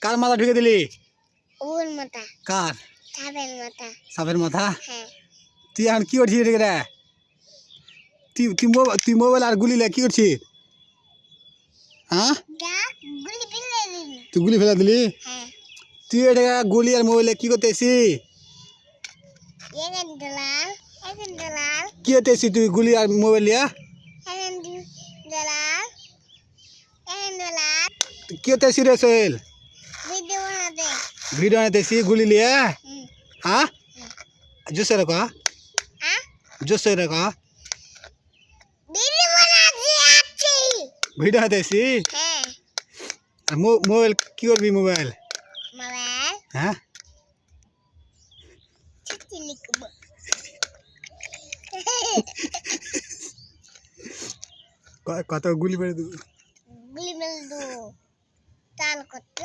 কার মাথা ঢুকে দিলি? ওর মাথা। কার? সাপের মাথা। সাপের মাথা? হ্যাঁ। তুই এখন কি করছিস রে? তুই মোবাইল আর গুলি কি করছিস? হ্যাঁ, গুলি ফেলে দিলি। তুই গুলি ফেলে দিলি? হ্যাঁ। তুই এটা গুলি আর মোবাইলে কি করতেছি? কি করতেছি তুই গুলি আর মোবাইল লিয়া? কি করতেছি রে সোহেল? ভিডিও বানাতেছি গুলি লিয়া? হ্যাঁ, জোসে রে কহ, জোসে রে কহ। ভিডিও বানাতেছি। আর মোবাইল কি করবি মোবাইল? হ্যাঁ, কত গুলি মেরে দেবো? গুলি মেরে দেবো চাল করতে।